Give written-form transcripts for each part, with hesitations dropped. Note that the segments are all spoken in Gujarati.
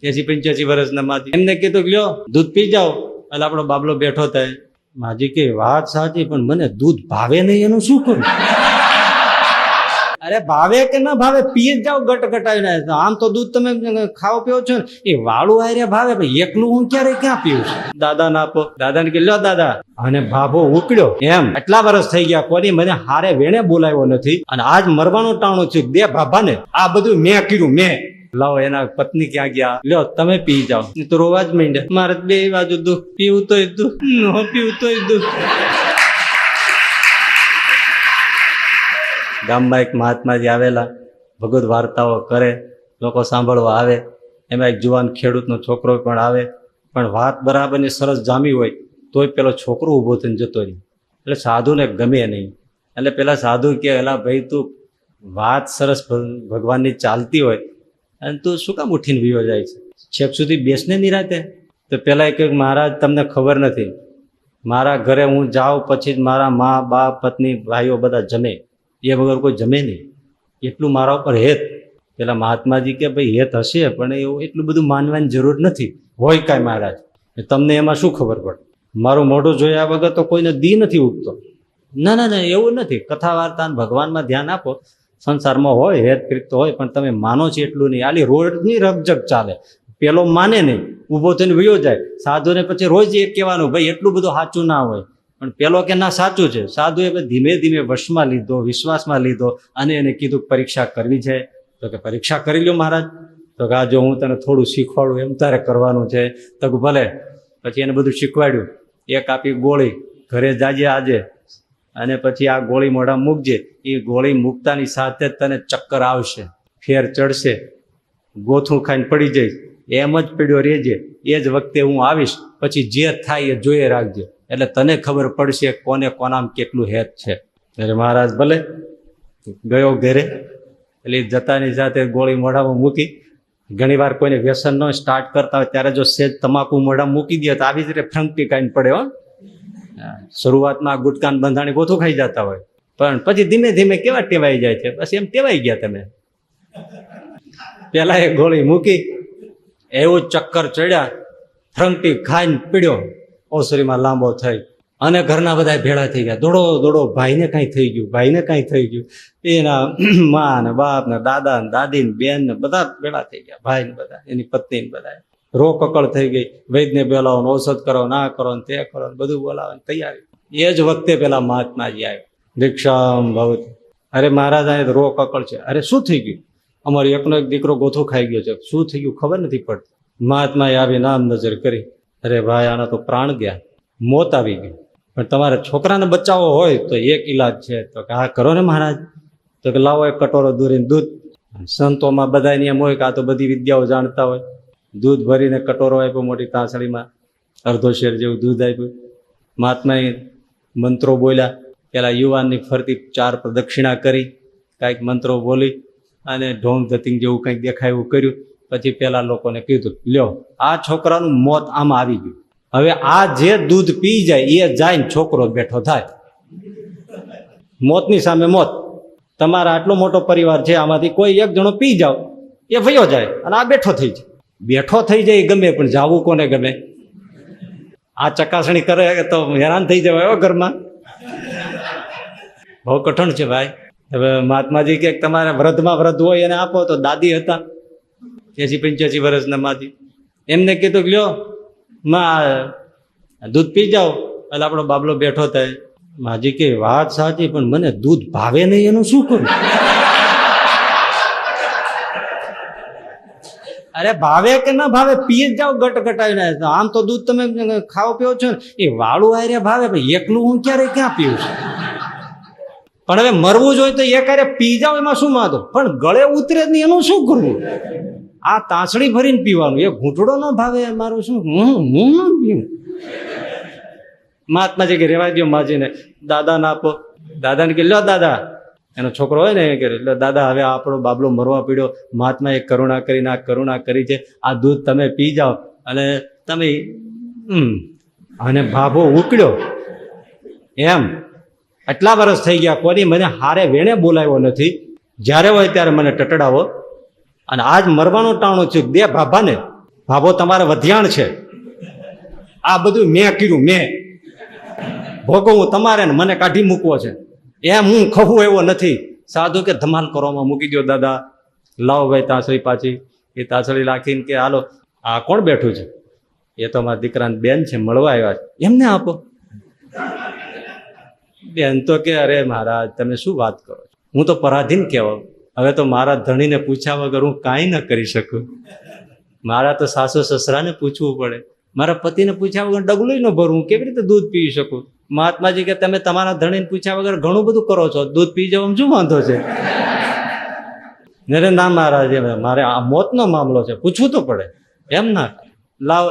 80-85 વર્ષના માજી એમને કીધું કે લ્યો દૂધ પી જાઓ. એટલે આપણો બાબલો બેઠો થાય. માજી કે વાત સાચી, પણ મને દૂધ ભાવે નહીં, એનું શું કરું? અરે ભાવે કે ના ભાવે, પી જ જાઓ ગટ ગટાવીને. આમ તો દૂધ તમે ખાઓ પીઓ છો ને, એ વાળું આર્યા ભાવે, ભાઈ એકલું હું ક્યારે ક્યાં પીવું છું? દાદા ને આપો. દાદાને કે લ્યો દાદા. અને ભાભો ઉકળ્યો એમ એટલા વર્ષ થઈ ગયા, કોની મને હારે વેણે બોલાવ્યો નથી, અને આજ મરવાનું ટાણું છું. દે ભાભાને આ બધું મેં કર્યું, મેં. લાવો, એના પત્ની ક્યાં ગયા? લ્યો તમે પી જાઓ. તો રોવા જ માંડ્યા. મારે બે બાજુ દુઃખ, પીવું તોય દુઃખ, ન પીવું તોય દુઃખ. ગામમાં એક મહાત્માજી આવેલા, ભગવદ વાર્તાઓ કરે, લોકો સાંભળવા આવે. એમાં એક જુવાન ખેડૂતનો છોકરો પણ આવે, પણ વાત બરાબરની સરસ જામી હોય તોય પેલો છોકરો ઊભો થઈને જતો રહે. એટલે સાધુને ગમે નહીં. એટલે પેલા સાધુ કે એલા ભાઈ, તું વાત સરસ ભગવાનની ચાલતી હોય અને તું શું કામ ઉઠીને વિયો જાય છે? છેક સુધી બેસને નિરાતે. તો પેલા એક મહારાજ, તમને ખબર નથી, મારા ઘરે હું જાઉં પછી જ મારા મા બાપ પત્ની ભાઈઓ બધા જમે, એ વગર કોઈ જમે નહીં. એટલું મારા ઉપર હેત. પેલા મહાત્માજી કે ભાઈ હેત હશે, પણ એવું એટલું બધું માનવાની જરૂર નથી. હોય કાંઈ મહારાજ, તમને એમાં શું ખબર પડે? મારું મોઢું જોયા વગર તો કોઈને દી નથી ઉગતો. ના ના ના, એવું નથી. કથા વાર્તા ભગવાનમાં ધ્યાન આપો. સંસારમાં હોય હેત પ્રીત તો હોય, પણ તમે માનો છો એટલું નહીં. આલી રોજની રકજક ચાલે. પેલો માને નહીં, ઊભો થઈને વયો જાય. સાધુને પછી રોજ એ કહેવાનું ભાઈ એટલું બધું સાચું ના હોય, પણ પેલો કે ના સાચું છે. સાધુએ ધીમે ધીમે વશમાં લીધો, વિશ્વાસમાં લીધો, અને એને કીધું પરીક્ષા કરવી છે. તો કે પરીક્ષા કરી લ્યો મહારાજ. તો કે આ જો હું તને થોડું શીખવાડું, એમ તારે કરવાનું છે. તો ભલે. પછી એને બધું શીખવાડ્યું. એક આપી ગોળી, ઘરે જાજે આજે, અને પછી આ ગોળી મોઢા મૂકજે. એ ગોળી મૂકતાની સાથે જ તને ચક્કર આવશે, ફેર ચડશે, ગોથું ખાઈને પડી જઈશ, એમ જ પડ્યો રહેજે. એ જ વખતે હું આવીશ, પછી જે થાય એ જોઈએ રાખજે, એટલે તને ખબર પડશે કોને કોનામાં કેટલું હેત છે. એટલે મહારાજ ભલે ગયો ઘરે. એટલે જતાની સાથે ગોળી મોઢામાં મૂકી. ઘણી વાર કોઈને વ્યસન ન સ્ટાર્ટ કરતા હોય ત્યારે જો સેજ તમાકુ મોઢા મૂકી દે તો આવી જ રીતે ફ્રંકટી કાઢીને પડે. હો, શરૂઆતમાં ગુટકાન બંધાણી ગોથું ખાઈ જતા હોય, પણ પછી ધીમે ધીમે કેવા ટેવાઈ જાય છે. બસ એમ ટેવાઈ ગયા તમે. પેલા એ ગોળી મૂકી, એવું ચક્કર ચડ્યા, ફ્રંકટી ખાઈને પીડ્યો, ઓસરીમાં લાંબો થઈ, અને ઘરના બધા ભેળા થઈ ગયા. દોડો દોડો, ભાઈને કાંઈ થઈ ગયું, ભાઈને કાંઈ થઈ ગયું. એના મા ને બાપ ને દાદા ને દાદી ને બેન ને બધા ભેળા થઈ ગયા, ભાઈ ને બધા, એની પત્ની ને બધા. રો કકળ થઈ ગઈ. વૈદ્યને બોલાવો, ઔષધ કરો, ના કરો, તે કરો, બધું બોલાવવાની તૈયારી. એ જ વખતે પેલા મહાત્માજી આવ્યો. દીક્ષામ ભવતી. અરે મહારાજ, આ રો કકળ છે. અરે શું થઈ ગયું? અમારો એકનો એક દીકરો ગોથો ખાઈ ગયો છે. શું થઈ ગયું ખબર નથી પડતી. મહાત્માએ આવી નામ નજર કરી. અરે ભાઈ, આના તો પ્રાણ ગયા, મોત આવી ગયું. પણ તમારે છોકરાને બચાવવો હોય તો એક ઈલાજ છે. તો કે હા કરો ને મહારાજ. તો કે લાવો એક કટોરો દૂરીને દૂધ. સંતોમાં બધા એમ હોય કે આ તો બધી વિદ્યાઓ જાણતા હોય. દૂધ ભરીને કટોરો આપ્યો, મોટી તાંસળીમાં અડધો શેર જેવું દૂધ આપ્યું. મહાત્માએ મંત્રો બોલ્યા. પેલા યુવાનની ફરતી 4 પ્રદક્ષિણા કરી, કાંઈક મંત્રો બોલી, અને ઢોંગ ધતિંગ જેવું કંઈક દેખાય એવું કર્યું. પછી પેલા લોકોને કીધું, લ્યો આ છોકરાનું મોત આમાં આવી ગયું. હવે આ જે દૂધ પી જાય એ જાય ને છોકરો બેઠો થાય. મોતની સામે મોત. તમારા આટલો મોટો પરિવાર છે, આમાંથી કોઈ એક જણો પી જાવ, એ વયો જાય, અને આ બેઠો થઈ જાય. બેઠો થઈ જાય ગમે, પણ જાવું કોને ગમે? આ ચકાસણી કરે તો હેરાન થઈ જવાય ઘરમાં. બહુ કઠણ છે ભાઈ. હવે મહાત્માજી કે તમારે વૃદ્ધમાં વૃદ્ધ હોય એને આપો. તો દાદી હતા 80-85 વર્ષના માજી. એમને કીધું કે લ્યો માં દૂધ પી જાઓ. એટલે આપણો બાબલો બેઠો થાય. માજી કે વાત સાચી, પણ મને દૂધ ભાવે નહીં, એનું શું કરું? અરે ભાવે કે ના ભાવે, પી જ જાઓ ગટ ગટાવીને. આમ તો દૂધ તમે ખાઓ પીઓ છો ને, એ વાળું આરે ભાવે, ભાઈ એકલું હું ક્યારે ક્યાં પીવું છું? પણ હવે મરવું જોઈએ તો એક આરે પી જાઓ, એમાં શું વાંધો? પણ ગળે ઉતરે જ નહીં, એનું શું કરવું? આ તાંસળી ભરીને પીવાનું. એ ઘૂંટડો ન ભાવે, મારું શું? હું ન પીવું. મહાત્માજી કે રેવા દો માજીને. દાદા ને આપો. દાદાને કે લ્યો દાદા. એનો છોકરો હોય ને એ કે એટલે દાદા હવે આપણો બાબલો મરવા પીડ્યો, મહાત્માએ કરુણા કરીને આ કરુણા કરી છે, આ દૂધ તમે પી જાઓ. અને તમે અને ભાભો ઉકળ્યો એમ આટલા વર્ષ થઈ ગયા, કોની મને હારે વેણે બોલાવ્યો નથી. જ્યારે હોય ત્યારે મને ટટડાવો, અને આજ મરવાનું ટાણું છું. દે ભાભાને ભાભો તમારે વધ્યાણ છે, આ બધું મેં કર્યું, મેં ભોગવવું તમારે ને મને કાઢી મૂકવો છે, એમ હું ખવું એવો નથી. સાધુ કે ધમાલ કરવામાં મૂકી દો દાદા, લાવો ભાઈ તાસળી પાછી. એ તાસળી રાખીને કે હાલો, આ કોણ બેઠું છે? એ તો મારા દીકરાની બેન છે, મળવા આવ્યા છે, એમને આપો. બેન તો કે અરે મહારાજ તમે શું વાત કરો છો, હું તો પરાધીન કહેવાઉં, હવે તો મારા ધણીને પૂછ્યા વગર હું કાંઈ ન કરી શકું. મારા તો સાસુ સસરાને પૂછવું પડે, મારા પતિને પૂછ્યા વગર ડગલું ન ભરું, હું કેવી રીતે દૂધ પી શકું? મહાત્માજી કે તમે તમારા ધણીને પૂછ્યા વગર ઘણું બધું કરો છો, દૂધ પી જવામાં શું વાંધો છે? ના મહારાજ મારે આ મોતનો મામલો છે, પૂછવું તો પડે. એમ ના લાવ,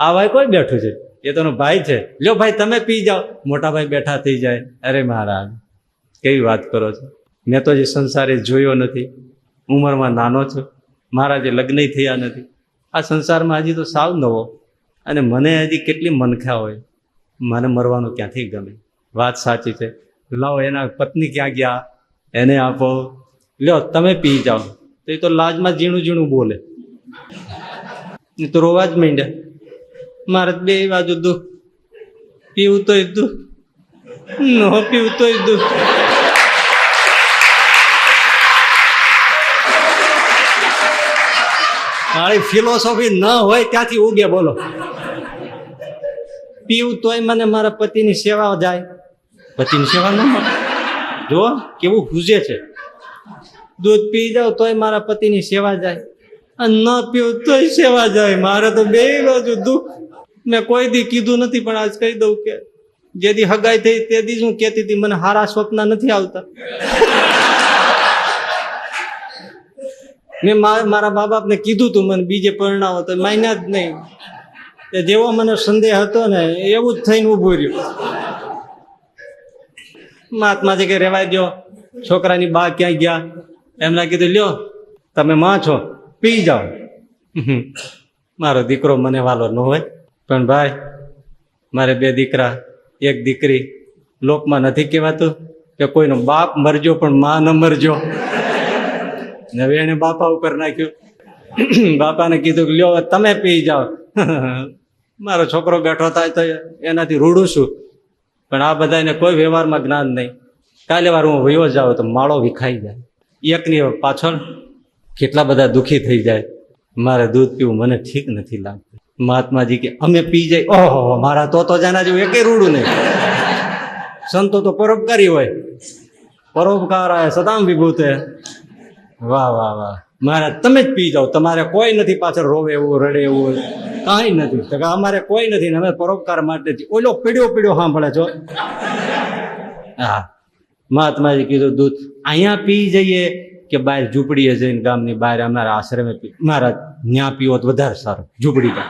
આ ભાઈ કોઈ બેઠું છે? એ તો ભાઈ છે, લ્યો ભાઈ તમે પી જાઓ. મોટા ભાઈ બેઠા થઈ જાય. અરે મહારાજ કેવી વાત કરો છો, મેં તો જે સંસારે જોયો નથી, ઉંમરમાં નાનો છું, મારા જે લગ્ન થયા નથી, આ સંસારમાં હજી તો સાવ નવો, અને મને હજી કેટલી મનખા હોય, મને મરવાનું ક્યાંથી ગમે? વાત સાચી છે. લાવો, એના પત્ની ક્યાં ગયા, એને આપો, લ્યો તમે પી જાઓ. તો એ તો લાજમાં ઝીણું ઝીણું બોલે, એ તો રોવા જ માંડ્યા. મારે બે બાજુ દુઃખ, પીવું તોય દુઃખ, ન પીવું તોય દુઃખ. મારી ફિલોસોફી ન હોય ત્યાંથી ઉગે, બોલો. પીવું તોય મને મારા પતિની સેવા જાય, પતિની સેવા ન મળે. જો કેવું ખૂજે છે. દૂધ પી જાવ તોય મારા પતિની સેવા જાય, અને ન પીવું તોય સેવા જાય. મારે તો બે બાજુ દુઃખ. મેં કોઈ દી કીધું નથી, પણ આજ કહી દઉં કે જે દી હગાઈ થઈ તે દી હું કહેતી હતી મને હારા સ્વપ્ન નથી આવતા. મેં મારા મા બાપને કીધું તું મને બીજે પરણાવો, તો માન્યા જ નહીં. જેવો મને સંદેહ હતો ને એવું જ થઈને ઊભું રહ્યું. મહાત્માજી કે રેવાય દો, છોકરાની બા ક્યાંય ગયા, એમને કીધું લ્યો તમે માં છો, પી જાઓ. મારો દીકરો મને વાલો ન હોય, પણ ભાઈ મારે બે દીકરા એક દીકરી. લોકમાં નથી કહેવાતું કે કોઈનો બાપ મરજો પણ માં ન મરજો. હવે એને બાપા ઉપર નાખ્યું. બાપાને કીધું કે લ્યો તમે પી જાઓ. મારો છોકરો બેઠો થાય તો એનાથી રૂડું છું, પણ આ બધાને કોઈ વ્યવહારમાં જ્ઞાન નહીં. કાલે વાર હું વયો જાઉં તો માળો વિખાઈ જાય. એકની પાછળ કેટલા બધા દુઃખી થઈ જાય. મારે દૂધ પીવું મને ઠીક નથી લાગતું. મહાત્માજી કે અમે પી જાય. ઓહો, મારા તો જાના જેવું એકે રૂડું નહીં. સંતો તો પરોપકારી હોય, પરોપકાર સદામ વિભૂતે. વાહ વાહ વાહ. મારા તમે જ પી જાઓ, તમારે કોઈ નથી પાછળ રોવે એવું રડે એવું કાંઈ નથી. તો અમારે કોઈ નથી ને અમે પરોપકાર માટે. ઓલો પીડ્યો સાંભળે છો. હા, મહાત્માજી કીધું દૂધ અહીંયા પી જઈએ કે બહાર ઝૂંપડીએ જઈને ગામની બહાર અમારા આશ્રમે પી. મારા ત્યાં પીવો તો વધારે સારું, ઝૂંપડી કા.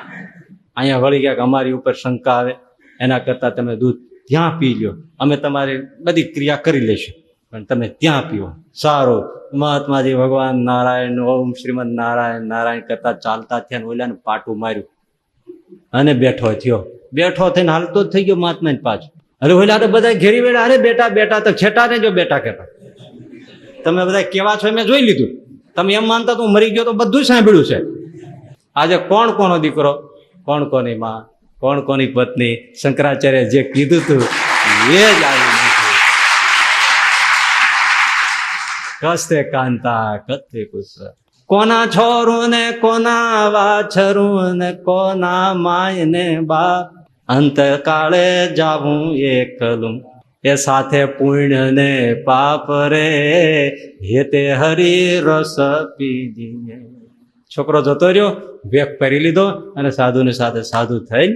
અહીંયા વળી ગયા કે અમારી ઉપર શંકા આવે, એના કરતાં તમે દૂધ ત્યાં પી લો, અમે તમારી બધી ક્રિયા કરી લઈશું, પણ તમે ત્યાં પીવો સારું. મહાત્માજી ભગવાન નારાયણ ઓમ શ્રીમદ નારાયણ નારાયણ કરતા ચાલતા થયા, ઓલાને પાટું માર્યું અને બેઠો થયો. બેઠો થઈને હાલતો જ થઈ ગયો મહાત્માને પાછું. અરે ઓલા તો બધા ઘેરી વેળા, અરે બેટા બેટા, તો છેટા ને જો બેટા કહેતા. તમે બધા કેવા છો મેં જોઈ લીધું. તમે એમ માનતા તો મરી ગયો તો બધું સાંભળ્યું છે. આજે કોણ કોનો દીકરો, કોણ કોની માં, કોણ કોની પત્ની, શંકરાચાર્ય જે કીધું તું એ જ આવી. કસ્તે કાંતા કથે કુશ, કોના છોરું ને કોના વાછરું ને કોના માય ને બા, અંતકાળે જાવું એકલું એ સાથે પુણ્ય ને પાપ રે, હેતે હરી રસ પીજીએ. છોકરો જતો રહ્યો, વેગ પહેરી લીધો અને સાધુની સાથે સાધુ થઈને